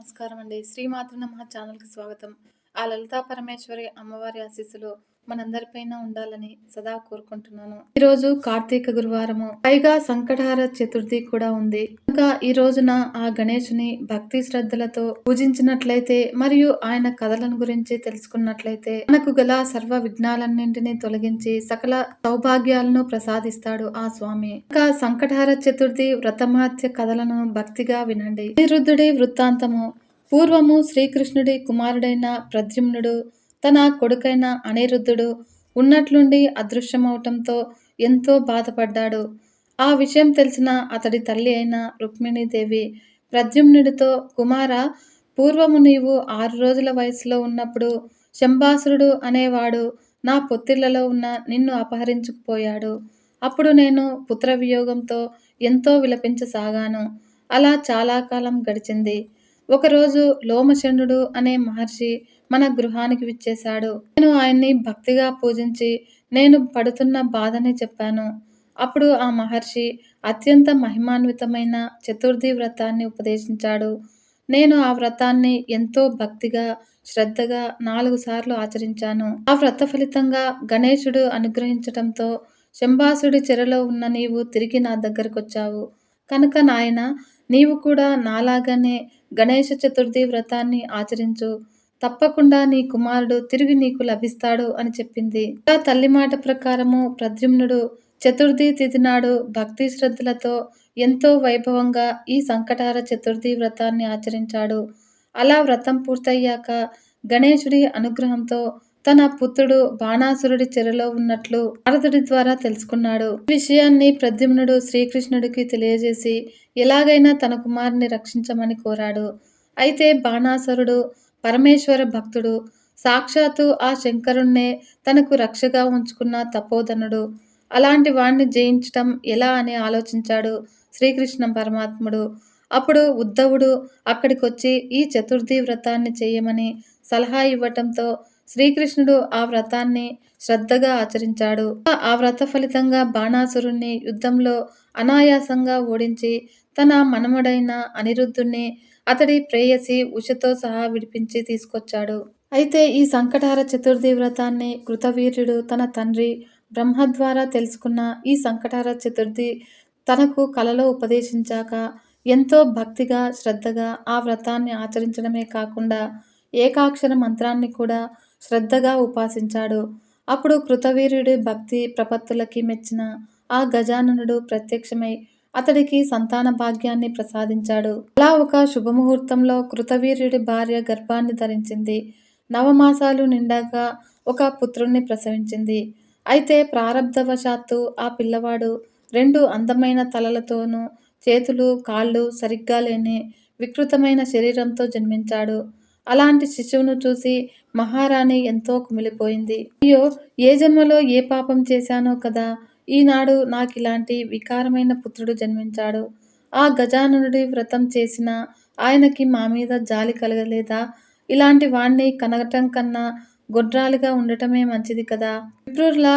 నమస్కారం అండి. శ్రీమాతృ నమః ఛానల్‌కి స్వాగతం. ఆ లలితా పరమేశ్వరి అమ్మవారి ఆశీస్సులు మనందరిపైన ఉండాలని సదా కోరుకుంటున్నాను. ఈరోజు కార్తీక గురువారము. పైగా సంకటహర చతుర్థి కూడా ఉంది. కనుక ఈ రోజున ఆ గణేశుని భక్తి శ్రద్ధలతో పూజించినట్లయితే మరియు ఆయన కథలను గురించి తెలుసుకున్నట్లయితే మనకు గల సర్వ విఘ్నాలన్నింటినీ తొలగించి సకల సౌభాగ్యాలను ప్రసాదిస్తాడు ఆ స్వామి. ఇంకా సంకటహర చతుర్థి వ్రతమహత్య కథలను భక్తిగా వినండి. అనిరుద్ధుడి వృత్తాంతము. పూర్వము శ్రీకృష్ణుడి కుమారుడైన ప్రద్యుమ్నుడు తన కొడుకైన అనిరుద్ధుడు ఉన్నట్లుండి అదృశ్యమవటంతో ఎంతో బాధపడ్డాడు. ఆ విషయం తెలిసిన అతడి తల్లి అయిన రుక్మిణీదేవి ప్రద్యుమ్నుడితో, కుమారా, పూర్వము నీవు 6 రోజుల వయసులో ఉన్నప్పుడు శంబాసురుడు అనేవాడు నా పొత్తిళ్లలో ఉన్న నిన్ను అపహరించుకుపోయాడు. అప్పుడు నేను పుత్రవియోగంతో ఎంతో విలపించసాగాను. అలా చాలా కాలం గడిచింది. ఒకరోజు లోమశండు అనే మహర్షి మన గృహానికి విచ్చేశాడు. నేను ఆయన్ని భక్తిగా పూజించి నేను పడుతున్న బాధని చెప్పాను. అప్పుడు ఆ మహర్షి అత్యంత మహిమాన్వితమైన చతుర్థి వ్రతాన్ని ఉపదేశించాడు. నేను ఆ వ్రతాన్ని ఎంతో భక్తిగా, శ్రద్ధగా 4 సార్లు ఆచరించాను. ఆ వ్రత ఫలితంగా గణేశుడు అనుగ్రహించటంతో శంబాసుడి చెరలో ఉన్న నీవు తిరిగి నా దగ్గరకొచ్చావు. కనుక నాయనా, నీవు కూడా నాలాగానే గణేశ చతుర్థి వ్రతాన్ని ఆచరించు. తప్పకుండా నీ కుమారుడు తిరిగి నీకు లభిస్తాడు అని చెప్పింది. ఆ తల్లి మాట ప్రకారము ప్రద్యుమ్నుడు చతుర్థి తిథి నాడు భక్తి శ్రద్ధలతో ఎంతో వైభవంగా ఈ సంకటహర చతుర్థి వ్రతాన్ని ఆచరించాడు. అలా వ్రతం పూర్తయ్యాక గణేశుడి అనుగ్రహంతో తన పుత్రుడు బాణాసురుడి చెరలో ఉన్నట్లు నారదుడి ద్వారా తెలుసుకున్నాడు. ఈ విషయాన్ని ప్రద్యుమ్నుడు శ్రీకృష్ణుడికి తెలియజేసి ఎలాగైనా తన కుమారుని రక్షించమని కోరాడు. అయితే బాణాసురుడు పరమేశ్వర భక్తుడు, సాక్షాత్తు ఆ శంకరుణ్ణే తనకు రక్షగా ఉంచుకున్న తపోధనుడు. అలాంటి వాణ్ణి జయించటం ఎలా అని ఆలోచించాడు శ్రీకృష్ణ పరమాత్ముడు. అప్పుడు ఉద్ధవుడు అక్కడికొచ్చి ఈ చతుర్థి వ్రతాన్ని చేయమని సలహా ఇవ్వటంతో శ్రీకృష్ణుడు ఆ వ్రతాన్ని శ్రద్ధగా ఆచరించాడు. ఆ వ్రత ఫలితంగా బాణాసురుణ్ణి యుద్ధంలో అనాయాసంగా ఓడించి తన మనుమడైన అనిరుద్ధుణ్ణి అతడి ప్రేయసి ఉషతో సహా విడిపించి తీసుకొచ్చాడు. అయితే ఈ సంకటహర చతుర్థి వ్రతాన్ని కృతవీర్యుడు తన తండ్రి బ్రహ్మ ద్వారా తెలుసుకున్న ఈ సంకటహర చతుర్థి తనకు కలలో ఉపదేశించాక ఎంతో భక్తిగా, శ్రద్ధగా ఆ వ్రతాన్ని ఆచరించడమే కాకుండా ఏకాక్షర మంత్రాన్ని కూడా శ్రద్ధగా ఉపాసించాడు. అప్పుడు కృతవీర్యుడి భక్తి ప్రపత్తులకి మెచ్చిన ఆ గజాననుడు ప్రత్యక్షమై అతడికి సంతాన భాగ్యాన్ని ప్రసాదించాడు. అలా ఒక శుభముహూర్తంలో కృతవీర్యుడి భార్య గర్భాన్ని ధరించింది. 9 మాసాలు నిండాక ఒక పుత్రుణ్ణి ప్రసవించింది. అయితే ప్రారబ్ధవశాత్తు ఆ పిల్లవాడు 2 అందమైన తలలతోనూ, చేతులు, కాళ్ళు సరిగ్గా లేని వికృతమైన శరీరంతో జన్మించాడు. అలాంటి శిశువును చూసి మహారాణి ఎంతో కుమిలిపోయింది. అయ్యో, ఏ జన్మలో ఏ పాపం చేశానో కదా, ఈనాడు నాకిలాంటి వికారమైన పుత్రుడు జన్మించాడు. ఆ గజాననుడి వ్రతం చేసినా ఆయనకి మా మీద జాలి కలగలేదా? ఇలాంటి వాణ్ణి కనటం కన్నా గొడ్రాలిగా ఉండటమే మంచిది కదా. విప్రుల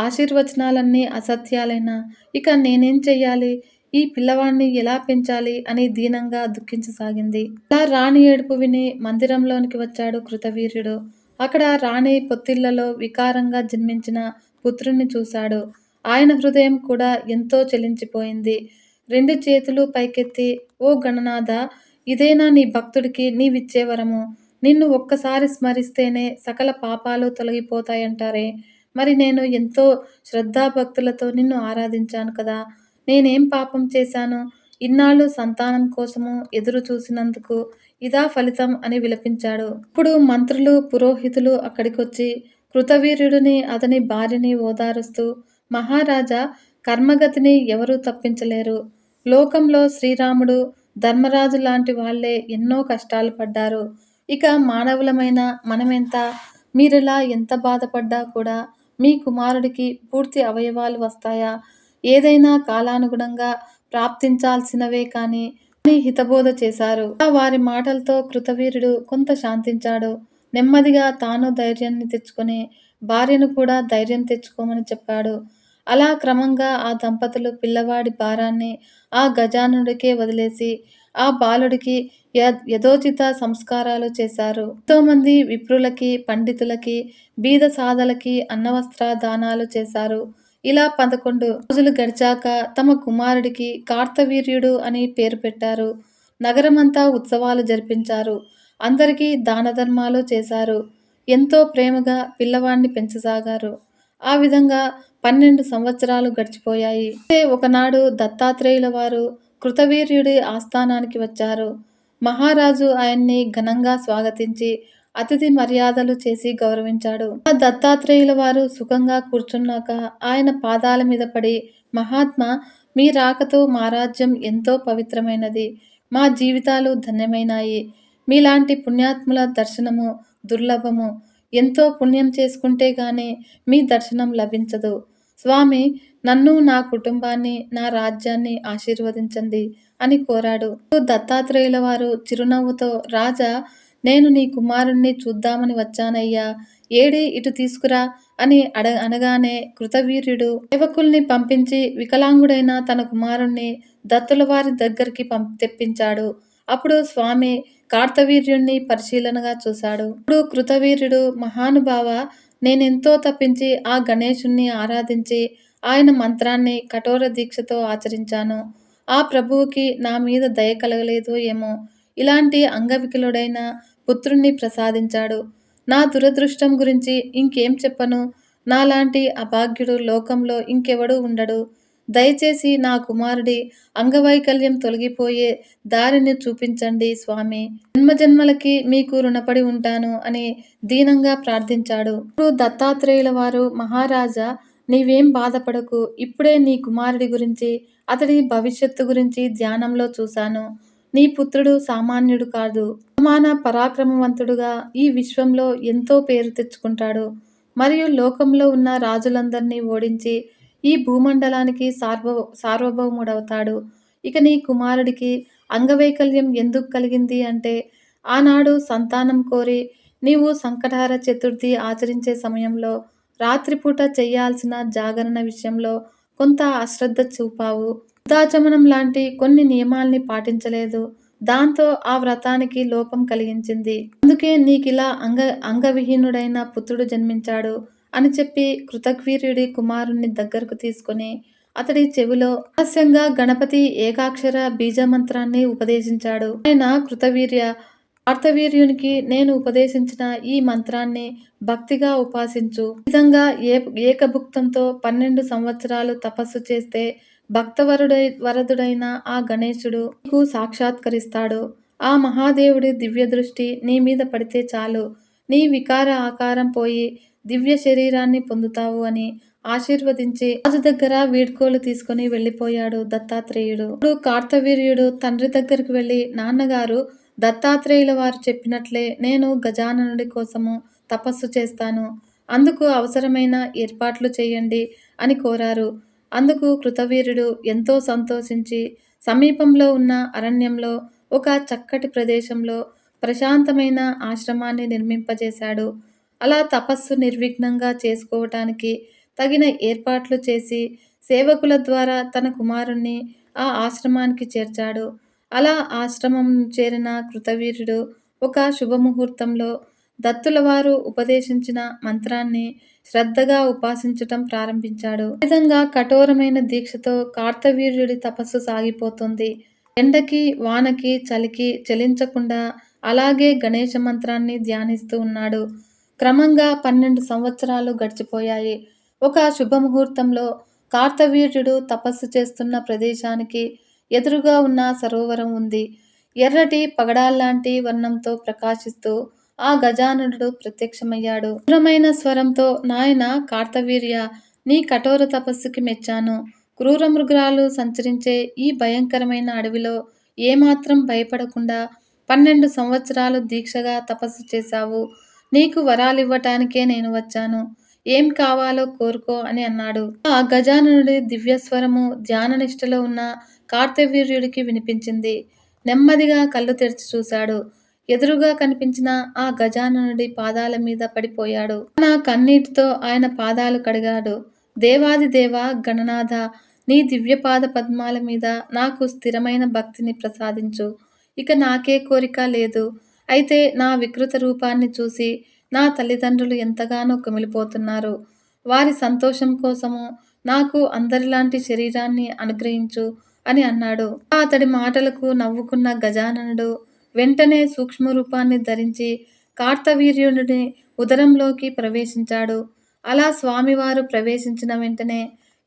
ఆశీర్వచనాలన్నీ అసత్యాలేనా? ఇక నేనేం చెయ్యాలి? ఈ పిల్లవాణ్ణి ఎలా పెంచాలి అని దీనంగా దుఃఖించసాగింది. అలా రాణి ఏడుపు విని మందిరంలోనికి వచ్చాడు కృతవీర్యుడు. అక్కడ రాణి పొత్తిళ్లలో వికారంగా జన్మించిన పుత్రుణ్ణి చూశాడు. ఆయన హృదయం కూడా ఎంతో చలించిపోయింది. 2 చేతులు పైకెత్తి, ఓ గణనాథ, ఇదేనా నీ భక్తుడికి నీవిచ్చే వరము? నిన్ను ఒక్కసారి స్మరిస్తేనే సకల పాపాలు తొలగిపోతాయంటారే. మరి నేను ఎంతో శ్రద్ధాభక్తులతో నిన్ను ఆరాధించాను కదా. నేనేం పాపం చేశాను? ఇన్నాళ్ళు సంతానం కోసము ఎదురు చూసినందుకు ఇదా ఫలితం అని విలపించాడు. ఇప్పుడు మంత్రులు, పురోహితులు అక్కడికొచ్చి కృతవీర్యుడిని, అతని భార్యని ఓదారుస్తూ, మహారాజా, కర్మగతిని ఎవరూ తప్పించలేరు. లోకంలో శ్రీరాముడు, ధర్మరాజు లాంటి వాళ్లే ఎన్నో కష్టాలు పడ్డారు. ఇక మానవులమైన మనమెంత? మీరిలా ఎంత బాధపడ్డా కూడా మీ కుమారుడికి పూర్తి అవయవాలు వస్తాయా? ఏదైనా కాలానుగుణంగా ప్రాప్తించాల్సినవే కాని అని హితబోధ చేశారు. వారి మాటలతో కృతవీర్యుడు కొంత శాంతించాడు. నెమ్మదిగా తాను ధైర్యాన్ని తెచ్చుకొని భార్యను కూడా ధైర్యం తెచ్చుకోమని చెప్పాడు. అలా క్రమంగా ఆ దంపతులు పిల్లవాడి భారాన్ని ఆ గజాననుడికే వదిలేసి ఆ బాలుడికి యథోచిత సంస్కారాలు చేశారు. ఎంతోమంది విప్రులకి, పండితులకి, బీద సాదలకి అన్నవస్త్ర దానాలు చేశారు. ఇలా 11 రోజులు గడిచాక తమ కుమారుడికి కార్తవీర్యుడు అని పేరు పెట్టారు. నగరమంతా ఉత్సవాలు జరిపించారు. అందరికీ దానధర్మాలు చేశారు. ఎంతో ప్రేమగా పిల్లవాణ్ణి పెంచసాగారు. ఆ విధంగా 12 సంవత్సరాలు గడిచిపోయాయి. అయితే ఒకనాడు దత్తాత్రేయుల వారు కృతవీర్యుడి ఆస్థానానికి వచ్చారు. మహారాజు ఆయన్ని ఘనంగా స్వాగతించి అతిథి మర్యాదలు చేసి గౌరవించాడు. ఆ దత్తాత్రేయుల వారు సుఖంగా కూర్చున్నాక ఆయన పాదాల మీద పడి, మహాత్మా, మీ రాకతో మా రాజ్యం ఎంతో పవిత్రమైనది. మా జీవితాలు ధన్యమైనాయి. మీలాంటి పుణ్యాత్ముల దర్శనము దుర్లభము. ఎంతో పుణ్యం చేసుకుంటే గాని మీ దర్శనం లభించదు. స్వామి, నన్ను, నా కుటుంబాన్ని, నా రాజ్యాన్ని ఆశీర్వదించండి అని కోరాడు. దత్తాత్రేయుల వారు చిరునవ్వుతో, రాజా, నేను నీ కుమారుణ్ణి చూద్దామని వచ్చానయ్యా. ఏడి, ఇటు తీసుకురా అని అనగానే కృతవీర్యుడు సేవకుల్ని పంపించి వికలాంగుడైన తన కుమారుణ్ణి దత్తుల వారి దగ్గరికి తెప్పించాడు. అప్పుడు స్వామి కార్తవీర్యుణ్ణి పరిశీలనగా చూశాడు. ఇప్పుడు కృతవీర్యుడు, మహానుభావ, నేనెంతో తప్పించి ఆ గణేశుణ్ణి ఆరాధించి ఆయన మంత్రాన్ని కఠోర దీక్షతో ఆచరించాను. ఆ ప్రభువుకి నా మీద దయ కలగలేదో ఏమో, ఇలాంటి అంగవికలుడైన పుత్రుణ్ణి ప్రసాదించాడు. నా దురదృష్టం గురించి ఇంకేం చెప్పను. నాలాంటి అభాగ్యుడు లోకంలో ఇంకెవడూ ఉండడు. దయచేసి నా కుమారుడి అంగవైకల్యం తొలగిపోయే దారిని చూపించండి స్వామి. జన్మజన్మలకి మీకు రుణపడి ఉంటాను అని దీనంగా ప్రార్థించాడు. ఇప్పుడు దత్తాత్రేయుల వారు, మహారాజా, నీవేం బాధపడకు. ఇప్పుడే నీ కుమారుడి గురించి, అతడి భవిష్యత్తు గురించి ధ్యానంలో చూశాను. నీ పుత్రుడు సామాన్యుడు కాదు. సమాన పరాక్రమవంతుడుగా ఈ విశ్వంలో ఎంతో పేరు తెచ్చుకుంటాడు. మరియు లోకంలో ఉన్న రాజులందరినీ ఓడించి ఈ భూమండలానికి సార్వభౌముడవుతాడు. ఇక నీ కుమారుడికి అంగవైకల్యం ఎందుకు కలిగింది అంటే, ఆనాడు సంతానం కోరి నీవు సంకటహర చతుర్థి ఆచరించే సమయంలో రాత్రిపూట చెయ్యాల్సిన జాగరణ విషయంలో కొంత అశ్రద్ధ చూపావు. వృద్ధాచమనం లాంటి కొన్ని నియమాల్ని పాటించలేదు. దాంతో ఆ వ్రతానికి లోపం కలిగించింది. అందుకే నీకిలా అంగవిహీనుడైన పుత్రుడు జన్మించాడు అని చెప్పి కృతవీర్యుడి కుమారుణ్ణి దగ్గరకు తీసుకుని అతడి చెవిలో రహస్యంగా గణపతి ఏకాక్షర బీజమంత్రాన్ని ఉపదేశించాడు. ఆయన కార్తవీర్యునికి నేను ఉపదేశించిన ఈ మంత్రాన్ని భక్తిగా ఉపాసించు. ఈ విధంగా ఏకభుక్తంతో 12 సంవత్సరాలు తపస్సు చేస్తే వరదుడైన ఆ గణేశుడు నీకు సాక్షాత్కరిస్తాడు. ఆ మహాదేవుడి దివ్య దృష్టి నీ మీద పడితే చాలు, నీ వికార ఆకారం పోయి దివ్య శరీరాన్ని పొందుతావు అని ఆశీర్వదించి రాజు దగ్గర వీడ్కోలు తీసుకుని వెళ్ళిపోయాడు దత్తాత్రేయుడు. ఇప్పుడు కార్తవీర్యుడు తండ్రి దగ్గరికి వెళ్ళి, నాన్నగారు, దత్తాత్రేయుల వారు చెప్పినట్లే నేను గజాననుడి కోసము తపస్సు చేస్తాను. అందుకు అవసరమైన ఏర్పాట్లు చేయండి అని కోరారు. అందుకు కృతవీర్యుడు ఎంతో సంతోషించి సమీపంలో ఉన్న అరణ్యంలో ఒక చక్కటి ప్రదేశంలో ప్రశాంతమైన ఆశ్రమాన్ని నిర్మింపజేశాడు. అలా తపస్సు నిర్విఘ్నంగా చేసుకోవటానికి తగిన ఏర్పాట్లు చేసి సేవకుల ద్వారా తన కుమారుణ్ణి ఆ ఆశ్రమానికి చేర్చాడు. అలా ఆశ్రమం చేరిన కృతవీర్యుడు ఒక శుభముహూర్తంలో దత్తుల వారు ఉపదేశించిన మంత్రాన్ని శ్రద్ధగా ఉపాసించటం ప్రారంభించాడు. ఈ విధంగా కఠోరమైన దీక్షతో కార్తవీర్యుడి తపస్సు సాగిపోతుంది. ఎండకి, వానకి, చలికి చలించకుండా అలాగే గణేశ మంత్రాన్ని ధ్యానిస్తూ ఉన్నాడు. క్రమంగా 12 సంవత్సరాలు గడిచిపోయాయి. ఒక శుభముహూర్తంలో కార్తవీర్యుడు తపస్సు చేస్తున్న ప్రదేశానికి ఎదురుగా ఉన్న సరోవరం ఉంది. ఎర్రటి పగడాల్లాంటి వర్ణంతో ప్రకాశిస్తూ ఆ గజాననుడు ప్రత్యక్షమయ్యాడు. మధురమైన స్వరంతో, నాయన కార్తవీర్య, నీ కఠోర తపస్సుకి మెచ్చాను. క్రూర మృగాలు సంచరించే ఈ భయంకరమైన అడవిలో ఏమాత్రం భయపడకుండా 12 సంవత్సరాలు దీక్షగా తపస్సు చేశావు. నీకు వరాలివ్వటానికే నేను వచ్చాను. ఏం కావాలో కోరుకో అని అన్నాడు. ఆ గజాననుడి దివ్యస్వరము ధ్యాననిష్టలో ఉన్న కార్తవీర్యుడికి వినిపించింది. నెమ్మదిగా కళ్ళు తెరిచి చూశాడు. ఎదురుగా కనిపించిన ఆ గజాననుడి పాదాల మీద పడిపోయాడు. తన కన్నీటితో ఆయన పాదాలు కడిగాడు. దేవాది దేవ గణనాథ, నీ దివ్యపాద పద్మాల మీద నాకు స్థిరమైన భక్తిని ప్రసాదించు. ఇక నాకే కోరిక లేదు. అయితే నా వికృత రూపాన్ని చూసి నా తల్లిదండ్రులు ఎంతగానో కుమిలిపోతున్నారు. వారి సంతోషం కోసము నాకు అందరిలాంటి శరీరాన్ని అనుగ్రహించు అని అన్నాడు. అతడి మాటలకు నవ్వుకున్న గజాననుడు వెంటనే సూక్ష్మ రూపాన్ని ధరించి కార్తవీర్యుడిని ఉదరంలోకి ప్రవేశించాడు. అలా స్వామివారు ప్రవేశించిన వెంటనే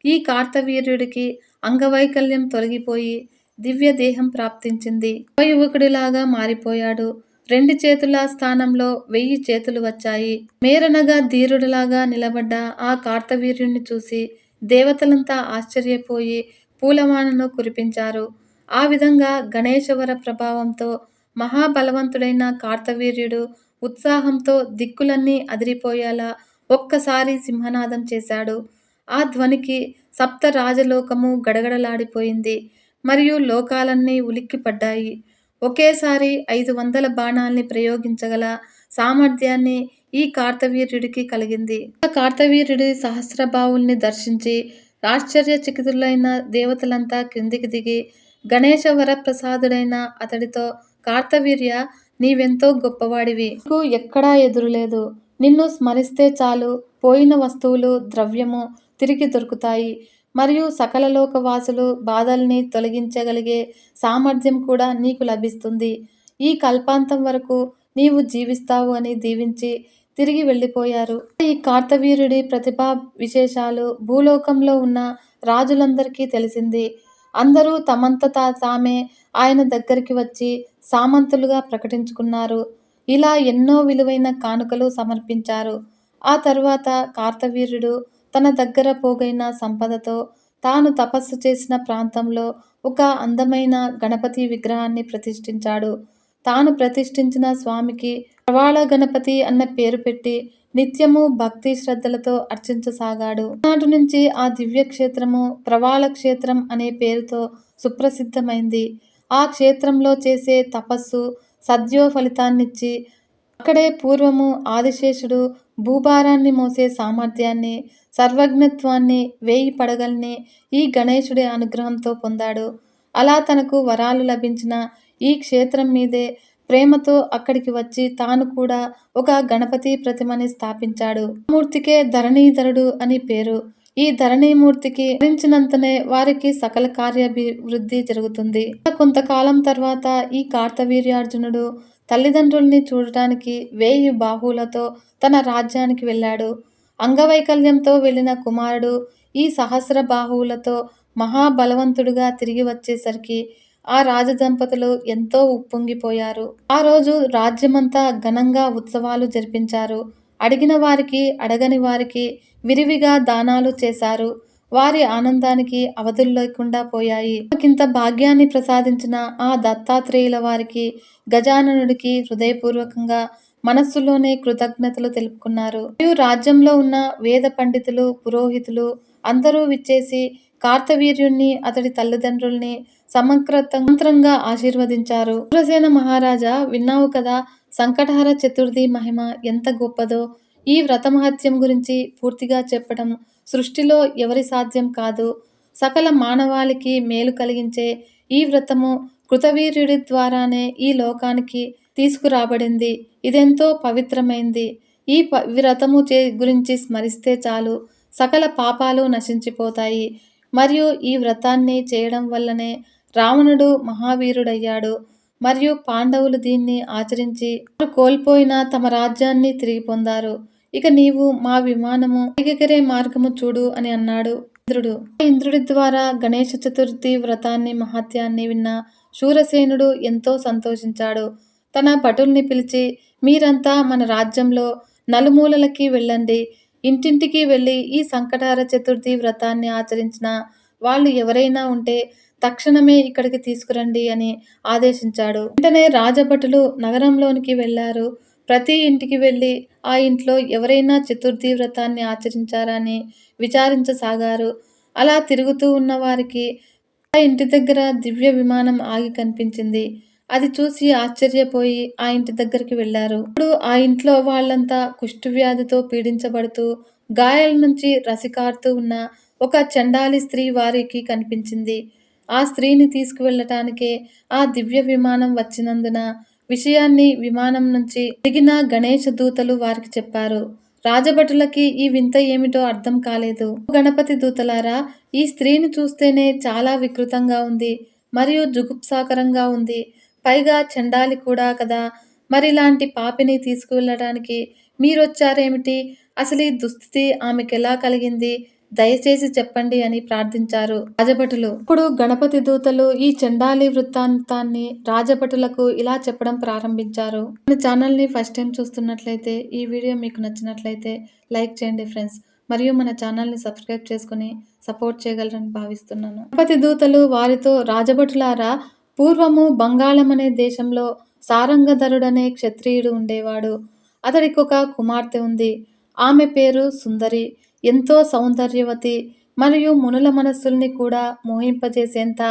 ఈ కార్తవీర్యుడికి అంగవైకల్యం తొలగిపోయి దివ్య దేహం ప్రాప్తించింది. యువకుడిలాగా మారిపోయాడు. 2 చేతుల స్థానంలో 1000 చేతులు వచ్చాయి. మేరనగా ధీరుడిలాగా నిలబడ్డ ఆ కార్తవీర్యుణ్ణి చూసి దేవతలంతా ఆశ్చర్యపోయి పూలమాలను కురిపించారు. ఆ విధంగా గణేశవర ప్రభావంతో మహాబలవంతుడైన కార్తవీర్యుడు ఉత్సాహంతో దిక్కులన్నీ అదిరిపోయేలా ఒక్కసారి సింహనాదం చేశాడు. ఆ ధ్వనికి సప్త రాజలోకము గడగడలాడిపోయింది. మరియు లోకాలన్నీ ఉలిక్కిపడ్డాయి. ఒకేసారి 500 బాణాల్ని ప్రయోగించగల సామర్థ్యాన్ని ఈ కార్తవీర్యుడికి కలిగింది. ఆ కార్తవీర్యుడి సహస్రబాహుల్ని దర్శించి ఆశ్చర్యచకితులైన దేవతలంతా క్రిందికి దిగి గణేశ వరప్రసాదుడైన అతడితో, కార్తవీర్య, నీవెంతో గొప్పవాడివి. నీకు ఎక్కడా ఎదురులేదు. నిన్ను స్మరిస్తే చాలు పోయిన వస్తువులు, ద్రవ్యము తిరిగి దొరుకుతాయి. మరియు సకల లోకవాసులు బాధల్ని తొలగించగలిగే సామర్థ్యం కూడా నీకు లభిస్తుంది. ఈ కల్పాంతం వరకు నీవు జీవిస్తావు అని దీవించి తిరిగి వెళ్ళిపోయారు. ఈ కార్తవీర్యుడి ప్రతిభా విశేషాలు భూలోకంలో ఉన్న రాజులందరికీ తెలిసింది. అందరూ తమంత తామే ఆయన దగ్గరికి వచ్చి సామంతులుగా ప్రకటించుకున్నారు. ఇలా ఎన్నో విలువైన కానుకలు సమర్పించారు. ఆ తరువాత కార్తవీర్యుడు తన దగ్గర పోగైన సంపదతో తాను తపస్సు చేసిన ప్రాంతంలో ఒక అందమైన గణపతి విగ్రహాన్ని ప్రతిష్ఠించాడు. తాను ప్రతిష్ఠించిన స్వామికి ప్రవాళ గణపతి అన్న పేరు పెట్టి నిత్యము భక్తి శ్రద్ధలతో అర్చించసాగాడు. నాటి నుంచి ఆ దివ్యక్షేత్రము ప్రవాళ క్షేత్రం అనే పేరుతో సుప్రసిద్ధమైంది. ఆ క్షేత్రంలో చేసే తపస్సు సద్యో ఫలితాన్నిచ్చి అక్కడే పూర్వము ఆదిశేషుడు భూభారాన్ని మోసే సామర్థ్యాన్ని, సర్వజ్ఞత్వాన్ని, 1000 పడగల్ని ఈ గణేశుడి అనుగ్రహంతో పొందాడు. అలా తనకు వరాలు లభించిన ఈ క్షేత్రం మీదే ప్రేమతో అక్కడికి వచ్చి తాను కూడా ఒక గణపతి ప్రతిమని స్థాపించాడు. ఆ మూర్తికే ధరణీధరుడు అని పేరు. ఈ ధరణీమూర్తికి స్మరించినంతనే వారికి సకల కార్యాభివృద్ధి జరుగుతుంది. కొంతకాలం తర్వాత ఈ కార్తవీర్యార్జునుడు తల్లిదండ్రుల్ని చూడటానికి 1000 బాహువులతో తన రాజ్యానికి వెళ్ళాడు. అంగవైకల్యంతో వెళ్ళిన కుమారుడు ఈ సహస్ర బాహువులతో మహాబలవంతుడుగా తిరిగి వచ్చేసరికి ఆ రాజదంపతులు ఎంతో ఉప్పొంగిపోయారు. ఆ రోజు రాజ్యమంతా ఘనంగా ఉత్సవాలు జరిపించారు. అడిగిన వారికి, అడగని వారికి విరివిగా దానాలు చేశారు. వారి ఆనందానికి అవధులు లేకుండా పోయాయి. తమకింత భాగ్యాన్ని ప్రసాదించిన ఆ దత్తాత్రేయుల వారికి, గజాననుడికి హృదయపూర్వకంగా మనస్సులోనే కృతజ్ఞతలు తెలుపుకున్నారు. మరియు రాజ్యంలో ఉన్న వేద పండితులు, పురోహితులు అందరూ విచ్చేసి కార్తవీర్యుణ్ణి, అతడి తల్లిదండ్రుల్ని సమగ్రంగా ఆశీర్వదించారు. శూరసేన మహారాజా, విన్నావు కదా సంకటహర చతుర్థి మహిమ ఎంత గొప్పదో. ఈ వ్రత మహత్యం గురించి పూర్తిగా చెప్పడం సృష్టిలో ఎవరి సాధ్యం కాదు. సకల మానవాళికి మేలు కలిగించే ఈ వ్రతము కృతవీర్యుడి ద్వారానే ఈ లోకానికి తీసుకురాబడింది. ఇదెంతో పవిత్రమైంది. ఈ వ్రతము గురించి స్మరిస్తే చాలు సకల పాపాలు నశించిపోతాయి. మరియు ఈ వ్రతాన్ని చేయడం వల్లనే రావణుడు మహావీరుడయ్యాడు. మరియు పాండవులు దీన్ని ఆచరించి వారు కోల్పోయిన తమ రాజ్యాన్ని తిరిగి పొందారు. ఇక నీవు మా విమానము ఎగిరే మార్గము చూడు అని అన్నాడు ఇంద్రుడు. ఇంద్రుడి ద్వారా గణేశ చతుర్థి వ్రతాన్ని మహత్యాన్ని విన్న శూరసేనుడు ఎంతో సంతోషించాడు. తన భటుల్ని పిలిచి, మీరంతా మన రాజ్యంలో నలుమూలలకి వెళ్ళండి. ఇంటింటికి వెళ్ళి ఈ సంకటహర చతుర్థి వ్రతాన్ని ఆచరించిన వాళ్ళు ఎవరైనా ఉంటే తక్షణమే ఇక్కడికి తీసుకురండి అని ఆదేశించాడు. వెంటనే రాజభటులు నగరంలోనికి వెళ్ళారు. ప్రతి ఇంటికి వెళ్ళి ఆ ఇంట్లో ఎవరైనా చతుర్థి వ్రతాన్ని ఆచరించారా అని విచారించసాగారు. అలా తిరుగుతూ ఉన్న వారికి ఆ ఇంటి దగ్గర దివ్య విమానం ఆగి కనిపించింది. అది చూసి ఆశ్చర్యపోయి ఆ ఇంటి దగ్గరికి వెళ్ళారు. ఇప్పుడు ఆ ఇంట్లో వాళ్ళంతా కుష్ఠవ్యాధితో పీడించబడుతూ గాయాల నుంచి రసికారుతూ ఉన్న ఒక చండాలి స్త్రీ వారికి కనిపించింది. ఆ స్త్రీని తీసుకువెళ్ళటానికే ఆ దివ్య విమానం వచ్చినందున విషయాన్ని విమానం నుంచి దిగిన గణేష దూతలు వారికి చెప్పారు. రాజభటులకి ఈ వింత ఏమిటో అర్థం కాలేదు. గణపతి దూతలారా, ఈ స్త్రీని చూస్తేనే చాలా వికృతంగా ఉంది మరియు జుగుప్సాకరంగా ఉంది. పైగా చండాలి కూడా కదా. మరిలాంటి పాపిని తీసుకువెళ్ళడానికి మీరొచ్చారేమిటి? అసలు ఈ దుస్థితి ఆమెకెలా కలిగింది? దయచేసి చెప్పండి అని ప్రార్థించారు రాజభటులు. ఇప్పుడు గణపతి దూతలు ఈ చండాలి వృత్తాంతాన్ని రాజభటులకు ఇలా చెప్పడం ప్రారంభించారు. మన ఛానల్ని ఫస్ట్ టైం చూస్తున్నట్లయితే ఈ వీడియో మీకు నచ్చినట్లయితే లైక్ చేయండి ఫ్రెండ్స్. మరియు మన ఛానల్ని సబ్స్క్రైబ్ చేసుకుని సపోర్ట్ చేయగలరని భావిస్తున్నాను. గణపతి దూతలు వారితో, రాజభటులారా, పూర్వము బంగాళం అనే దేశంలో సారంగధరుడనే క్షత్రియుడు ఉండేవాడు. అతడికి ఒక కుమార్తె ఉంది. ఆమె పేరు సుందరి. ఎంతో సౌందర్యవతి మరియు మునుల మనస్సుల్ని కూడా మోహింపజేసేంత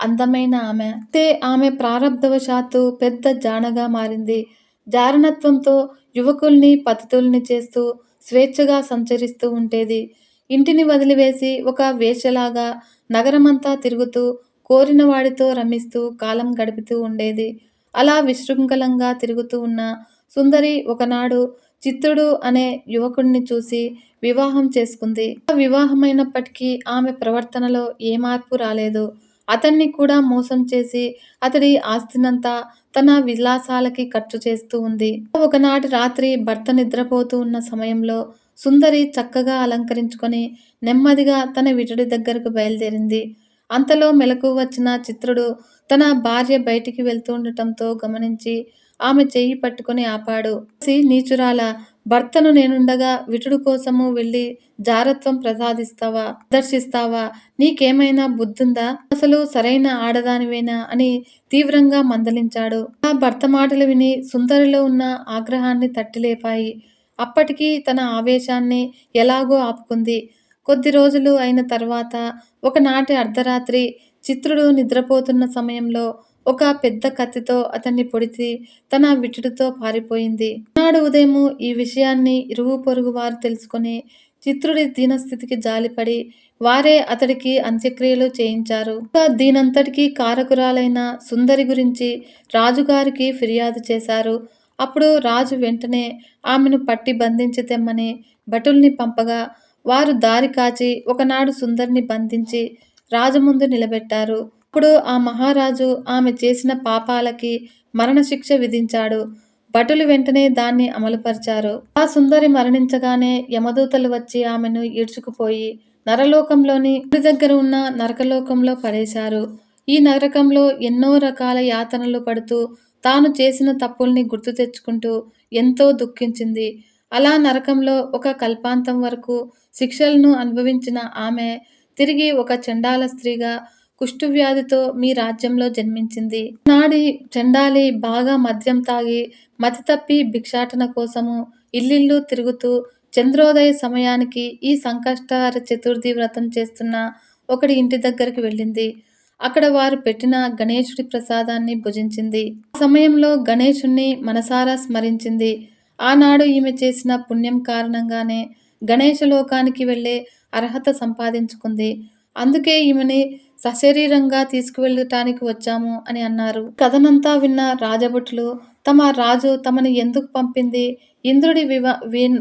అందమైన ఆమె. అయితే ఆమె ప్రారబ్ధవశాత్తు పెద్ద జానగా మారింది. జారణత్వంతో యువకుల్ని పతితుల్ని చేస్తూ స్వేచ్ఛగా సంచరిస్తూ ఉండేది. ఇంటిని వదిలివేసి ఒక వేశ్యలాగా నగరమంతా తిరుగుతూ కోరిన వాడితో రమిస్తూ కాలం గడుపుతూ ఉండేది. అలా విశృంఖలంగా తిరుగుతూ ఉన్న సుందరి ఒకనాడు చిత్రుడు అనే యువకుడిని చూసి వివాహం చేసుకుంది. వివాహమైనప్పటికీ ఆమె ప్రవర్తనలో ఏ మార్పు రాలేదు. అతన్ని కూడా మోసం చేసి అతడి ఆస్తినంతా తన విలాసాలకి ఖర్చు చేస్తూ ఉంది. ఒకనాటి రాత్రి భర్త నిద్రపోతూ ఉన్న సమయంలో సుందరి చక్కగా అలంకరించుకొని నెమ్మదిగా తన విటుడి దగ్గరకు బయలుదేరింది. అంతలో మెలకు వచ్చిన చిత్రుడు తన భార్య బయటికి వెళ్తుండటంతో గమనించి ఆమె చెయ్యి పట్టుకుని ఆపాడు. నీచురాలా, భర్తను నేనుండగా విటుడు కోసము వెళ్ళి జారత్వం ప్రదర్శిస్తావా? నీకేమైనా బుద్ధుందా? అసలు సరైన ఆడదానివేనా అని తీవ్రంగా మందలించాడు. ఆ భర్త మాటలు విని సుందరిలో ఉన్న ఆగ్రహాన్ని తట్టిలేపాయి. అప్పటికి తన ఆవేశాన్ని ఎలాగో ఆపుకుంది. కొద్ది రోజులు అయిన తర్వాత ఒకనాటి అర్ధరాత్రి చిత్రుడు నిద్రపోతున్న సమయంలో ఒక పెద్ద కత్తితో అతన్ని పొడిచి తన విటుడితో పారిపోయింది. నాడు ఉదయము ఈ విషయాన్ని ఇరుగు పొరుగు వారు తెలుసుకుని చిత్రుడి దీనస్థితికి జాలిపడి వారే అతడికి అంత్యక్రియలు చేయించారు. దీనంతటికీ కారకురాలైన సుందరి గురించి రాజుగారికి ఫిర్యాదు చేశారు. అప్పుడు రాజు వెంటనే ఆమెను పట్టి బంధించి తెమ్మని భటుల్ని పంపగా వారు దారి కాచి ఒకనాడు సుందరిని బంధించి రాజు ముందు నిలబెట్టారు. అప్పుడు ఆ మహారాజు ఆమె చేసిన పాపాలకి మరణశిక్ష విధించాడు. భటులు వెంటనే దాన్ని అమలుపరిచారు. ఆ సుందరి మరణించగానే యమదూతలు వచ్చి ఆమెను ఈడ్చుకుపోయి నరలోకంలోని గుడి దగ్గర ఉన్న నరకలోకంలో పడేశారు. ఈ నరకంలో ఎన్నో రకాల యాతనలు పడుతూ తాను చేసిన తప్పుల్ని గుర్తు తెచ్చుకుంటూ ఎంతో దుఃఖించింది. అలా నరకంలో ఒక కల్పాంతం వరకు శిక్షలను అనుభవించిన ఆమె తిరిగి ఒక చండాల స్త్రీగా కుష్ఠవ్యాధితో మీ రాజ్యంలో జన్మించింది. నాడి చండాలి బాగా మద్యం తాగి మతి తప్పి భిక్షాటన కోసము ఇల్లిల్లు తిరుగుతూ చంద్రోదయ సమయానికి ఈ సంకష్టహర చతుర్థి వ్రతం చేస్తున్న ఒకడి ఇంటి దగ్గరికి వెళ్ళింది. అక్కడ వారు పెట్టిన గణేశుడి ప్రసాదాన్ని భుజించింది. ఆ సమయంలో గణేశుణ్ణి మనసారా స్మరించింది. ఆనాడు ఈమె చేసిన పుణ్యం కారణంగానే గణేశ లోకానికి వెళ్ళే అర్హత సంపాదించుకుంది. అందుకే ఈమెని సశరీరంగా తీసుకువెళ్ళటానికి వచ్చాము అని అన్నారు. కథనంతా విన్న రాజభటులు తమ రాజు తమని ఎందుకు పంపింది, ఇంద్రుడి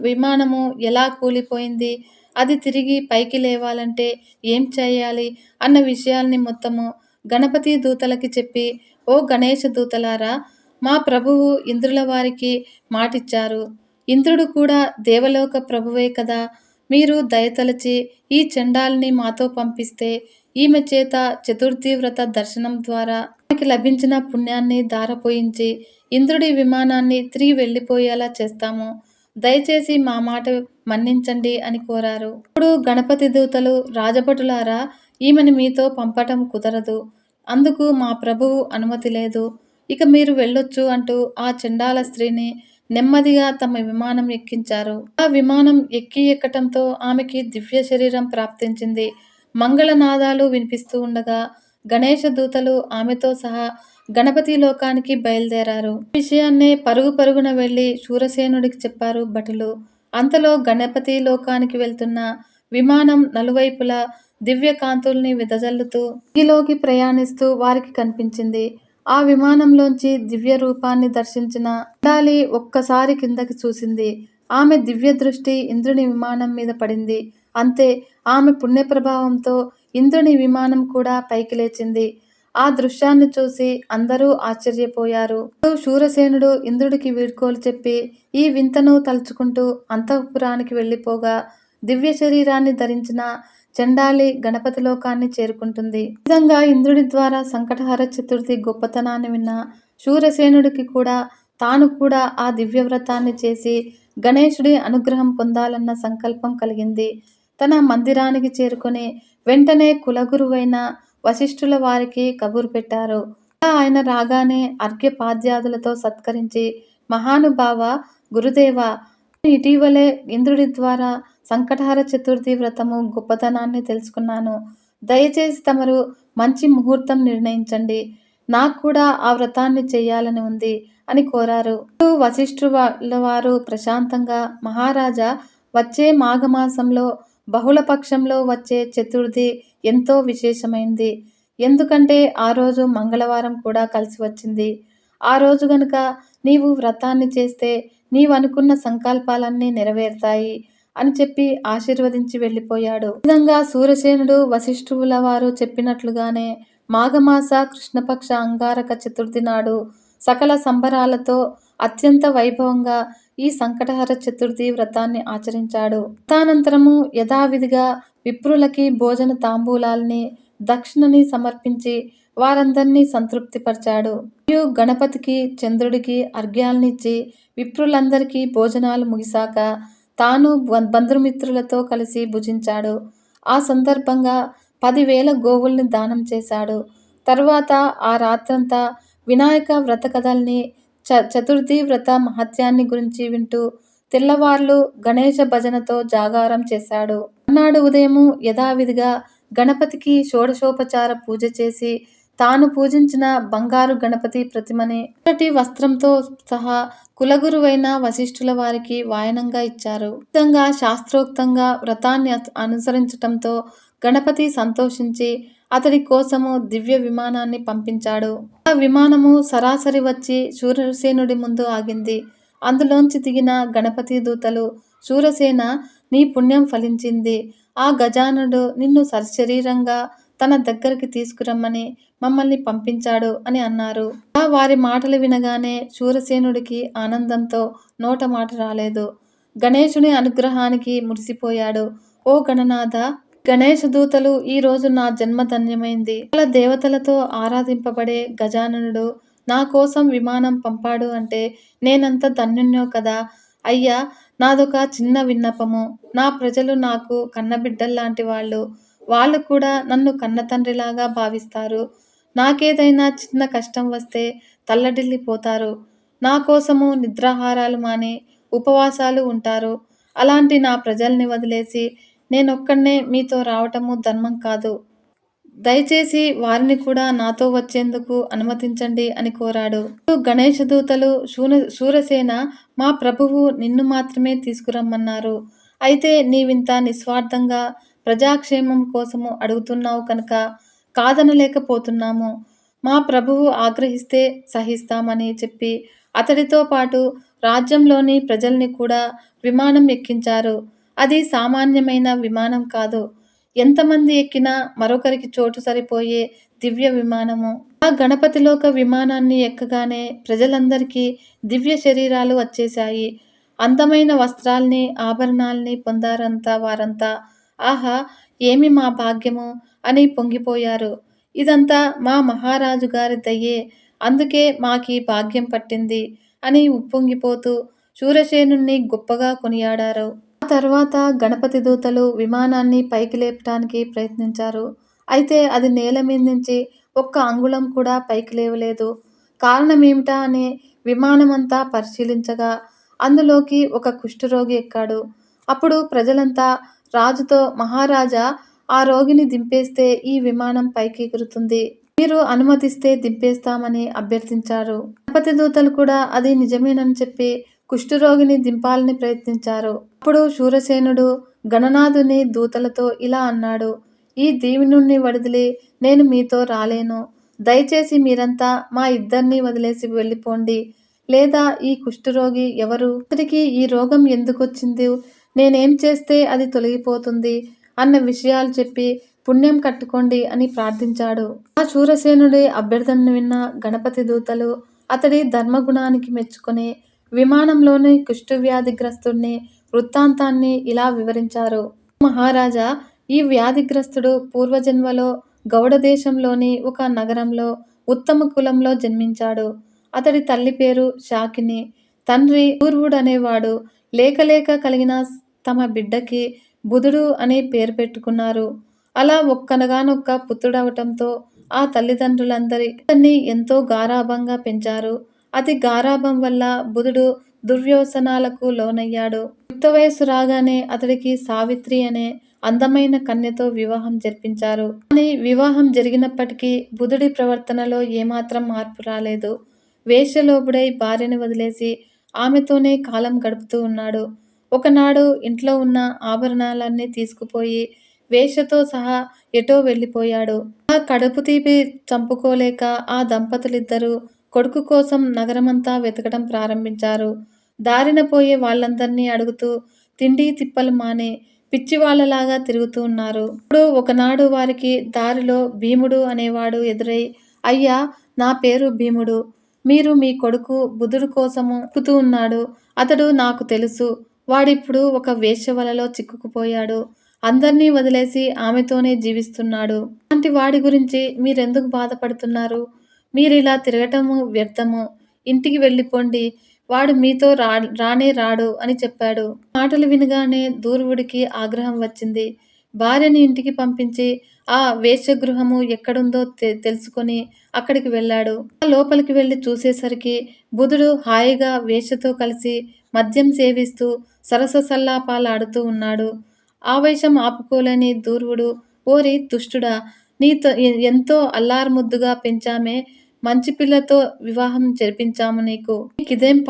విమానము ఎలా కూలిపోయింది, అది తిరిగి పైకి లేవాలంటే ఏం చేయాలి అన్న విషయాల్ని మొత్తము గణపతి దూతలకి చెప్పి, ఓ గణేశ దూతలారా, మా ప్రభువు ఇంద్రుల వారికి మాటిచ్చారు. ఇంద్రుడు కూడా దేవలోక ప్రభువే కదా. మీరు దయతలచి ఈ చండాల్ని మాతో పంపిస్తే ఈమె చేత చతుర్థి వ్రత దర్శనం ద్వారా ఆమెకి లభించిన పుణ్యాన్ని ధారపోయించి ఇంద్రుడి విమానాన్ని తిరిగి వెళ్ళిపోయేలా చేస్తాము. దయచేసి మా మాట మన్నించండి అని కోరారు. ఇప్పుడు గణపతి దూతలు, రాజభటులారా, ఈమెను మీతో పంపటం కుదరదు. అందుకు మా ప్రభువు అనుమతి లేదు. ఇక మీరు వెళ్ళొచ్చు అంటూ ఆ చండాల స్త్రీని నెమ్మదిగా తమ విమానం ఎక్కించారు. ఆ విమానం ఎక్కటంతో ఆమెకి దివ్య శరీరం ప్రాప్తించింది. మంగళనాదాలు వినిపిస్తూ ఉండగా గణేశ దూతలు ఆమెతో సహా గణపతి లోకానికి బయలుదేరారు. విషయాన్నే పరుగు పరుగున వెళ్లి శూరసేనుడికి చెప్పారు భటులు. అంతలో గణపతి లోకానికి వెళ్తున్న విమానం నలువైపులా దివ్య కాంతుల్ని వెదజల్లుతూ దిగిలోకి ప్రయాణిస్తూ వారికి కనిపించింది. ఆ విమానంలోంచి దివ్య రూపాన్ని దర్శించిన చండాలి ఒక్కసారి కిందకి చూసింది. ఆమె దివ్య దృష్టి ఇంద్రుని విమానం మీద పడింది. అంతే, ఆమె పుణ్యప్రభావంతో ఇంద్రుని విమానం కూడా పైకి లేచింది. ఆ దృశ్యాన్ని చూసి అందరూ ఆశ్చర్యపోయారు. శూరసేనుడు ఇంద్రుడికి వీడ్కోలు చెప్పి ఈ వింతను తలుచుకుంటూ అంతఃపురానికి వెళ్ళిపోగా దివ్య శరీరాన్ని ధరించిన చండాలి గణపతి లోకాన్ని చేరుకుంటుంది. ఈ విధంగా ఇంద్రుడి ద్వారా సంకటహర చతుర్థి గొప్పతనాన్ని విన్న శూరసేనుడికి కూడా తాను కూడా ఆ దివ్య వ్రతాన్ని చేసి గణేశుడి అనుగ్రహం పొందాలన్న సంకల్పం కలిగింది. తన మందిరానికి చేరుకొని వెంటనే కులగురువైన వశిష్ఠుల వారికి కబురు పెట్టారు. ఆయన రాగానే అర్ఘ్యపాద్యాదులతో సత్కరించి మహానుభావ గురుదేవ, ఇటీవలే ఇంద్రుడి ద్వారా సంకటహర చతుర్థి వ్రతము గొప్పతనాన్ని తెలుసుకున్నాను. దయచేసి తమరు మంచి ముహూర్తం నిర్ణయించండి. నాకు కూడా ఆ వ్రతాన్ని చెయ్యాలని ఉంది అని కోరారు. వశిష్ఠుల వారు ప్రశాంతంగా, మహారాజా, వచ్చే మాఘమాసంలో బహుళపక్షంలో వచ్చే చతుర్థి ఎంతో విశేషమైంది. ఎందుకంటే ఆ రోజు మంగళవారం కూడా కలిసి వచ్చింది. ఆ రోజు గనుక నీవు వ్రతాన్ని చేస్తే నీవనుకున్న సంకల్పాలన్నీ నెరవేరుతాయి అని చెప్పి ఆశీర్వదించి వెళ్ళిపోయాడు. ఈ విధంగా శూరసేనుడు వశిష్ఠుల వారు చెప్పినట్లుగానే మాఘమాస కృష్ణపక్ష అంగారక చతుర్థి నాడు సకల సంబరాలతో అత్యంత వైభవంగా ఈ సంకటహర చతుర్థి వ్రతాన్ని ఆచరించాడు. వ్రతానంతరము యథావిధిగా విప్రులకి భోజన తాంబూలాల్ని, దక్షిణని సమర్పించి వారందరినీ సంతృప్తిపరిచాడు. మరియు గణపతికి, చంద్రుడికి అర్ఘ్యాలనిచ్చి విప్రులందరికీ భోజనాలు ముగిశాక తాను బంధుమిత్రులతో కలిసి భుజించాడు. ఆ సందర్భంగా 10,000 గోవుల్ని దానం చేశాడు. తరువాత ఆ రాత్రంతా వినాయక వ్రత కథల్ని, చతుర్థి వ్రత మహత్యాన్ని గురించి వింటూ తెల్లవార్లు గణేశ భజనతో జాగారం చేశాడు. అన్నాడు ఉదయము యథావిధిగా గణపతికి షోడశోపచార పూజ చేసి తాను పూజించిన బంగారు గణపతి ప్రతిమని ఎర్రటి వస్త్రంతో సహా కులగురువైన వశిష్ఠుల వారికి వాయనంగా ఇచ్చారు. ఈ విధంగా శాస్త్రోక్తంగా వ్రతాన్ని అనుసరించటంతో గణపతి సంతోషించి అతడి కోసము దివ్య విమానాన్ని పంపించాడు. ఆ విమానము సరాసరి వచ్చి శూరసేనుడి ముందు ఆగింది. అందులోంచి దిగిన గణపతి దూతలు, శూరసేన, నీ పుణ్యం ఫలించింది. ఆ గజానుడు నిన్ను సశరీరంగా తన దగ్గరికి తీసుకురమ్మని మమ్మల్ని పంపించాడు అని అన్నారు. వారి మాటలు వినగానే శూరసేనుడికి ఆనందంతో నోట మాట రాలేదు. గణేశుని అనుగ్రహానికి మురిసిపోయాడు. ఓ గణనాథ, గణేశ దూతలు ఈ రోజు నా జన్మ ధన్యమైంది. సకల దేవతలతో ఆరాధింపబడే గజాననుడు నా కోసం విమానం పంపాడు అంటే నేనంత ధన్యుణ్ణో కదా. అయ్యా, నాదొక చిన్న విన్నపము. నా ప్రజలు నాకు కన్నబిడ్డల్లాంటి వాళ్ళు. వాళ్ళు కూడా నన్ను కన్నతండ్రిలాగా భావిస్తారు. నాకేదైనా చిన్న కష్టం వస్తే తల్లడిల్లిపోతారు. నా కోసము నిద్రాహారాలు మాని ఉపవాసాలు ఉంటారు. అలాంటి నా ప్రజల్ని వదిలేసి నేనొక్కడ్నే మీతో రావటము ధర్మం కాదు. దయచేసి వారిని కూడా నాతో వచ్చేందుకు అనుమతించండి అని కోరాడు. గణేశ దూతలు, శూరసేన, మా ప్రభువు నిన్ను మాత్రమే తీసుకురమ్మన్నారు. అయితే నీవింత నిస్వార్థంగా ప్రజాక్షేమం కోసము అడుగుతున్నావు కనుక కాదనలేకపోతున్నాము. మా ప్రభువు ఆగ్రహిస్తే సహిస్తామని చెప్పి అతడితో పాటు రాజ్యంలోని ప్రజల్ని కూడా విమానం ఎక్కించారు. అది సామాన్యమైన విమానం కాదు. ఎంతమంది ఎక్కినా మరొకరికి చోటు సరిపోయే దివ్య విమానము. ఆ గణపతిలోక విమానాన్ని ఎక్కగానే ప్రజలందరికీ దివ్య శరీరాలు వచ్చేశాయి. అందమైన వస్త్రాల్ని, ఆభరణాల్ని పొందారంతా వారంతా. ఆహా, ఏమి మా భాగ్యము అని పొంగిపోయారు. ఇదంతా మా మహారాజు గారి దయే, అందుకే మాకీ భాగ్యం పట్టింది అని ఉప్పొంగిపోతూ శూరసేనుణ్ణి గొప్పగా కొనియాడారు. ఆ తర్వాత గణపతి దూతలు విమానాన్ని పైకి లేపటానికి ప్రయత్నించారు. అయితే అది నేల మీద నుంచి ఒక్క అంగుళం కూడా పైకి లేవలేదు. కారణమేమిటా అని విమానమంతా పరిశీలించగా అందులోకి ఒక కుష్ఠరోగి ఎక్కాడు. అప్పుడు ప్రజలంతా రాజుతో, మహారాజా, ఆ రోగిని దింపేస్తే ఈ విమానం పైకి ఎగురుతుంది. మీరు అనుమతిస్తే దింపేస్తామని అభ్యర్థించారు. గణపతి దూతలు కూడా అది నిజమేనని చెప్పి కుష్ఠరోగిని దింపాలని ప్రయత్నించారు. అప్పుడు శూరసేనుడు గణనాథుని దూతలతో ఇలా అన్నాడు, ఈ దీవెనుణ్ణి వదిలి నేను మీతో రాలేను. దయచేసి మీరంతా మా ఇద్దరిని వదిలేసి వెళ్ళిపోండి. లేదా ఈ కుష్ఠరోగి ఎవరు? అతడికి ఈ రోగం ఎందుకొచ్చింది? నేనేం చేస్తే అది తొలగిపోతుంది అన్న విషయాలు చెప్పి పుణ్యం కట్టుకోండి అని ప్రార్థించాడు. ఆ శూరసేనుడి అభ్యర్థనను విన్న గణపతి దూతలు అతడి ధర్మగుణానికి మెచ్చుకొని విమానంలోని కుష్ఠవ్యాధిగ్రస్తుడిని వృత్తాంతాన్ని ఇలా వివరించారు. మహారాజా, ఈ వ్యాధిగ్రస్తుడు పూర్వజన్మలో గౌడ దేశంలోని ఒక నగరంలో ఉత్తమ కులంలో జన్మించాడు. అతడి తల్లి పేరు శాకిని, తండ్రి పూర్వుడనేవాడు. లేక లేక కలిగిన తమ బిడ్డకి బుధుడు అనే పేరు పెట్టుకున్నారు. అలా ఒక్కనగానొక్క పుత్రుడవటంతో ఆ తల్లిదండ్రులందరి అతన్ని ఎంతో గారాబంగా పెంచారు. అతి గారాబం వల్ల బుధుడు దుర్వ్యసనాలకు లోనయ్యాడు. యుక్త వయస్సు రాగానే అతడికి సావిత్రి అనే అందమైన కన్యతో వివాహం జరిపించారు. కానీ వివాహం జరిగినప్పటికీ బుధుడి ప్రవర్తనలో ఏమాత్రం మార్పు రాలేదు. వేశ్యలోబుడై భార్యని వదిలేసి ఆమెతోనే కాలం గడుపుతూ ఉన్నాడు. ఒకనాడు ఇంట్లో ఉన్న ఆభరణాలన్నీ తీసుకుపోయి వేశ్యతో సహా ఎటో వెళ్ళిపోయాడు. ఆ కడుపు తీపి చంపుకోలేక ఆ దంపతులిద్దరూ కొడుకు కోసం నగరమంతా వెతకడం ప్రారంభించారు. దారిన పోయే వాళ్ళందర్నీ అడుగుతూ తిండి తిప్పలు మాని పిచ్చివాళ్లలాగా తిరుగుతూ ఉన్నారు. ఇప్పుడు ఒకనాడు వారికి దారిలో భీముడు అనేవాడు ఎదురై, అయ్యా, నా పేరు భీముడు. మీరు మీ కొడుకు బుధుడు కోసము వెతుకుతూ ఉన్నాడు. అతడు నాకు తెలుసు. వాడిప్పుడు ఒక వేశ్య వలలో చిక్కుకుపోయాడు. అందర్నీ వదిలేసి ఆమెతోనే జీవిస్తున్నాడు. అలాంటి వాడి గురించి మీరెందుకు బాధపడుతున్నారు? మీరిలా తిరగటము వ్యర్థము. ఇంటికి వెళ్ళిపోండి. వాడు మీతో రానే రాడు అని చెప్పాడు. మాటలు వినగానే దూర్వుడికి ఆగ్రహం వచ్చింది. భార్యని ఇంటికి పంపించి ఆ వేశ్యగృహము ఎక్కడుందో తెలుసుకొని అక్కడికి వెళ్ళాడు. లోపలికి వెళ్ళి చూసేసరికి బుధుడు హాయిగా వేశ్యతో కలిసి మద్యం సేవిస్తూ సరస సల్లాపాలాడుతూ ఉన్నాడు. ఆవేశం ఆపుకోలేని దూర్వుడు, ఓరి దుష్టుడా, నీతో ఎంతో అల్లారుముద్దుగా పెంచామే, మంచి పిల్లతో వివాహం జరిపించాము నీకు. నీకిదేం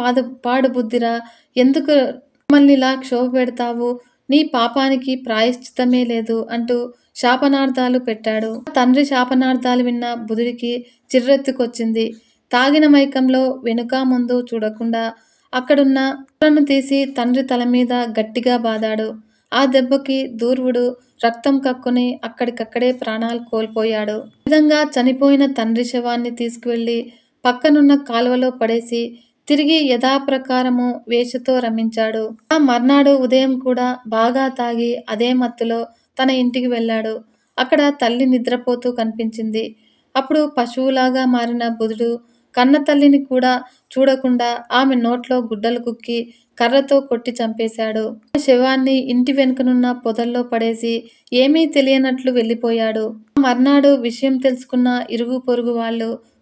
పాడు బుద్ధిరా? ఎందుకు మమ్మల్నిలా క్షోభ పెడతావు? నీ పాపానికి ప్రాయశ్చిత్తమే లేదు అంటూ శాపనార్థాలు పెట్టాడు. తండ్రి శాపనార్థాలు విన్న బుధుడికి చిర్రెత్తుకొచ్చింది. తాగిన మైకంలో వెనుక ముందు చూడకుండా అక్కడున్న కర్రను తీసి తండ్రి తల మీద గట్టిగా బాదాడు. ఆ దెబ్బకి దూర్వుడు రక్తం కక్కుని అక్కడికక్కడే ప్రాణాలు కోల్పోయాడు. ఈ విధంగా చనిపోయిన తండ్రి శవాన్ని తీసుకువెళ్ళి పక్కనున్న కాలువలో పడేసి తిరిగి యథాప్రకారము వేశ్యతో రమించాడు. ఆ మర్నాడు ఉదయం కూడా బాగా తాగి అదే మత్తులో తన ఇంటికి వెళ్ళాడు. అక్కడ తల్లి నిద్రపోతూ కనిపించింది. అప్పుడు పశువులాగా మారిన బుధుడు కన్న తల్లిని కూడా చూడకుండా ఆమె నోట్లో గుడ్డలు కుక్కి కర్రతో కొట్టి చంపేశాడు. ఆ శవాన్ని ఇంటి వెనుకనున్న పొదల్లో పడేసి ఏమీ తెలియనట్లు వెళ్ళిపోయాడు. ఆ మర్నాడు విషయం తెలుసుకున్న ఇరుగు పొరుగు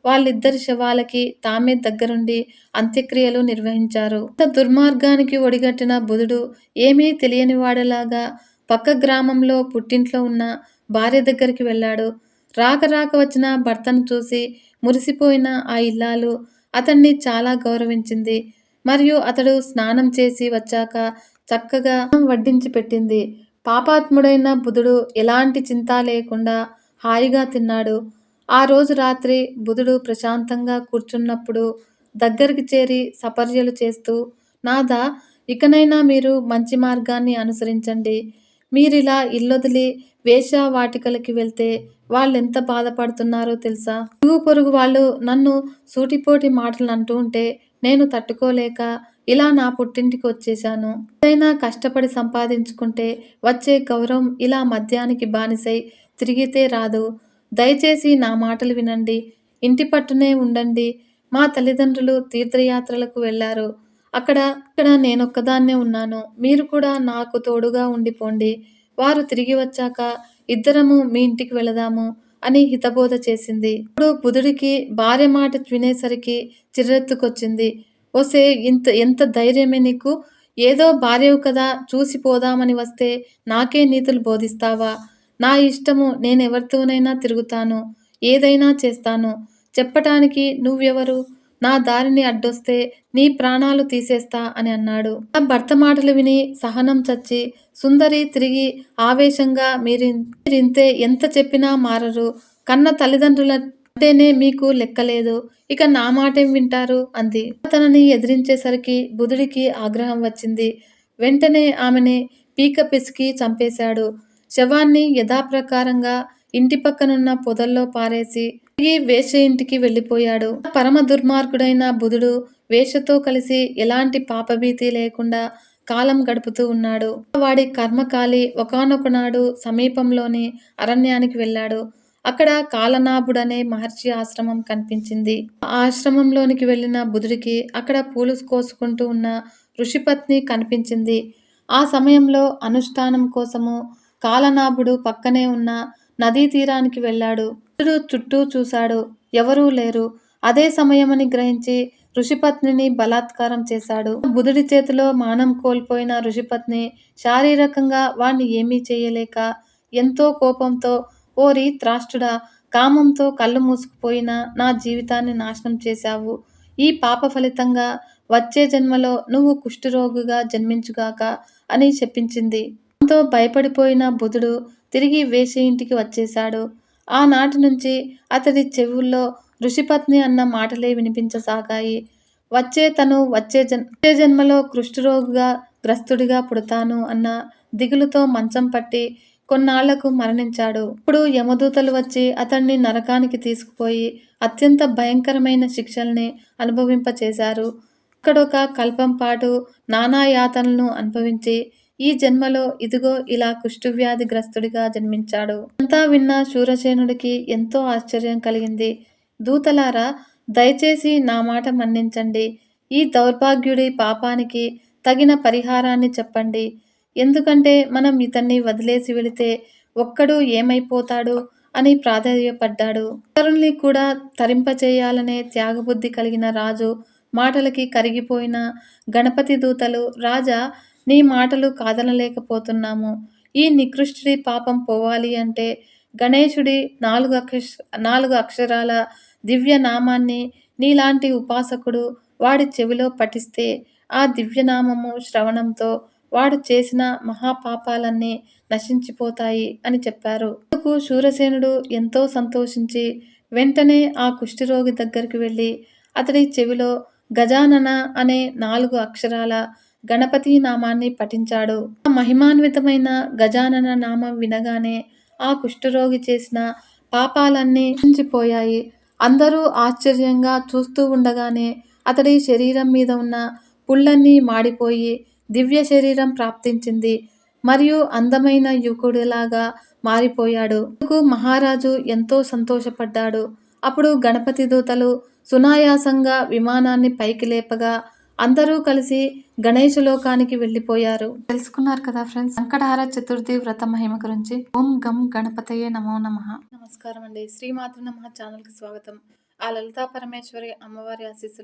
వాళ్ళిద్దరి శవాలకి తామే దగ్గరుండి అంత్యక్రియలు నిర్వహించారు. ఇంత దుర్మార్గానికి ఒడిగట్టిన బుధుడు ఏమీ తెలియని వాడిలాగా పక్క గ్రామంలో పుట్టింట్లో ఉన్న భార్య దగ్గరికి వెళ్ళాడు. రాక రాక వచ్చిన భర్తను చూసి మురిసిపోయిన ఆ ఇల్లాలు అతన్ని చాలా గౌరవించింది. మరియు అతడు స్నానం చేసి వచ్చాక చక్కగా వడ్డించి పెట్టింది. పాపాత్ముడైన బుధుడు ఎలాంటి చింత లేకుండా హాయిగా తిన్నాడు. ఆ రోజు రాత్రి బుధుడు ప్రశాంతంగా కూర్చున్నప్పుడు దగ్గరికి చేరి సపర్యలు చేస్తూ, నాథా, ఇకనైనా మీరు మంచి మార్గాన్ని అనుసరించండి. మీరిలా ఇల్లొదిలి వేశ్యావాటికలకి వెళ్తే వాళ్ళెంత బాధపడుతున్నారో తెలుసా? ఇరుగు పొరుగు వాళ్ళు నన్ను సూటిపోటి మాటలు అంటూ ఉంటే నేను తట్టుకోలేక ఇలా నా పుట్టింటికి వచ్చేశాను. ఏదైనా కష్టపడి సంపాదించుకుంటే వచ్చే గౌరవం ఇలా మద్యానికి బానిసై తిరిగితే రాదు. దయచేసి నా మాటలు వినండి. ఇంటి పట్టునే ఉండండి. మా తల్లిదండ్రులు తీర్థయాత్రలకు వెళ్ళారు. అక్కడ నేనొక్కదాన్నే ఉన్నాను. మీరు కూడా నాకు తోడుగా ఉండిపోండి. వారు తిరిగి వచ్చాక ఇద్దరము మీ ఇంటికి వెళదాము అని హితబోధ చేసింది. ఇప్పుడు బుధుడికి భార్య మాట వినేసరికి చిర్రెత్తుకొచ్చింది. ఓసే, ఎంత ధైర్యమే నీకు? ఏదో భార్యవు కదా, చూసి పోదామని వస్తే నాకే నీతులు బోధిస్తావా? నా ఇష్టము, నేనెవరితోనైనా తిరుగుతాను, ఏదైనా చేస్తాను. చెప్పటానికి నువ్వెవరు? నా దారిని అడ్డొస్తే నీ ప్రాణాలు తీసేస్తా అని అన్నాడు. ఆ భర్త మాటలు విని సహనం చచ్చి సుందరి తిరిగి ఆవేశంగా మీరింతే ఎంత చెప్పినా మారరు. కన్న తల్లిదండ్రుల అంటేనే మీకు లెక్కలేదు. ఇక నా మాటేం వింటారు అంది. తనని ఎదిరించేసరికి బుధుడికి ఆగ్రహం వచ్చింది. వెంటనే ఆమెని పీక పిసికి చంపేశాడు. శవాన్ని యథాప్రకారంగా ఇంటి పక్కనున్న పొదల్లో పారేసి తిరిగి వేశ్య ఇంటికి వెళ్ళిపోయాడు. పరమ దుర్మార్గుడైన బుధుడు వేశ్యతో కలిసి ఎలాంటి పాపభీతి లేకుండా కాలం గడుపుతూ ఉన్నాడు. వాడి కర్మకాలి ఒకానొకనాడు సమీపంలోని అరణ్యానికి వెళ్ళాడు. అక్కడ కాలనాభుడనే మహర్షి ఆశ్రమం కనిపించింది. ఆ ఆశ్రమంలోనికి వెళ్ళిన బుధుడికి అక్కడ పూలు కోసుకుంటూ ఉన్న ఋషిపత్ని కనిపించింది. ఆ సమయంలో అనుష్ఠానం కోసము కాలనాభుడు పక్కనే ఉన్న నదీ తీరానికి వెళ్ళాడు. బుధుడు చుట్టూ చూశాడు. ఎవరూ లేరు. అదే సమయమని గ్రహించి ఋషిపత్నిని బలాత్కారం చేశాడు. బుధుడి చేతిలో మానం కోల్పోయిన ఋషిపత్ని శారీరకంగా వాణ్ణి ఏమీ చేయలేక ఎంతో కోపంతో, ఓరి త్రాష్టుడా, కామంతో కళ్ళు మూసుకుపోయిన నా జీవితాన్ని నాశనం చేశావు. ఈ పాప ఫలితంగా వచ్చే జన్మలో నువ్వు కుష్ఠరోగిగా జన్మించుగాక అని శపించింది. దాంతో భయపడిపోయిన బుధుడు తిరిగి వేశ్య ఇంటికి వచ్చేశాడు. ఆనాటి నుంచి అతడి చెవుల్లో ఋషిపత్ని అన్న మాటలే వినిపించసాగాయి. వచ్చే జన్మలో కుష్ఠరోగిగా గ్రస్తుడిగా పుడతాను అన్న దిగులుతో మంచం పట్టి కొన్నాళ్లకు మరణించాడు. ఇప్పుడు యమదూతలు వచ్చి అతన్ని నరకానికి తీసుకుపోయి అత్యంత భయంకరమైన శిక్షల్ని అనుభవింపచేశారు. ఇక్కడొక కల్పం పాటు నానా యాతనలను అనుభవించి ఈ జన్మలో ఇదిగో ఇలా కుష్ఠవ్యాధి గ్రస్తుడిగా జన్మించాడు. అంతా విన్న శూరసేనుడికి ఎంతో ఆశ్చర్యం కలిగింది. దూతలారా, దయచేసి నా మాట మన్నించండి. ఈ దౌర్భాగ్యుడి పాపానికి తగిన పరిహారాన్ని చెప్పండి. ఎందుకంటే మనం ఇతన్ని వదిలేసి వెళితే ఒక్కడు ఏమైపోతాడు అని ప్రాధేయపడ్డాడు. ఇతరుల్ని కూడా తరింపచేయాలనే త్యాగబుద్ధి కలిగిన రాజు మాటలకి కరిగిపోయిన గణపతి దూతలు, రాజా, నీ మాటలు కాదనలేకపోతున్నాము. ఈ నికృష్టుడి పాపం పోవాలి అంటే గణేశుడి 4 అక్షరాల దివ్య నామాన్ని నీలాంటి ఉపాసకుడు వాడి చెవిలో పఠిస్తే ఆ దివ్యనామము శ్రవణంతో వాడు చేసిన మహాపాపాలన్నీ నశించిపోతాయి అని చెప్పారు. అందుకు శూరసేనుడు ఎంతో సంతోషించి వెంటనే ఆ కుష్ఠరోగి దగ్గరికి వెళ్ళి అతడి చెవిలో గజానన అనే 4 అక్షరాల గణపతి నామాన్ని పఠించాడు. ఆ మహిమాన్వితమైన గజానన నామం వినగానే ఆ కుష్ఠరోగి చేసిన పాపాలన్నీ నశించిపోయాయి. అందరూ ఆశ్చర్యంగా చూస్తూ ఉండగానే అతడి శరీరం మీద ఉన్న పుళ్ళన్నీ మాడిపోయి దివ్య శరీరం ప్రాప్తించింది. మరియు అందమైన యువకుడిలాగా మారిపోయాడు. అందుకు మహారాజు ఎంతో సంతోషపడ్డాడు. అప్పుడు గణపతి దూతలు సునాయాసంగా విమానాన్ని పైకి లేపగా అందరూ కలిసి గణేశ లోకానికి వెళ్ళిపోయారు. తెలుసుకున్నారు కదా ఫ్రెండ్స్, సంకటహార చతుర్థి వ్రత మహిమ గురించి. ఓం గం గణపతయే నమో నమః. నమస్కారం అండి. శ్రీమాతృ నమః ఛానల్కి స్వాగతం. ఆ లలితా పరమేశ్వరి అమ్మవారి ఆశీస్సులు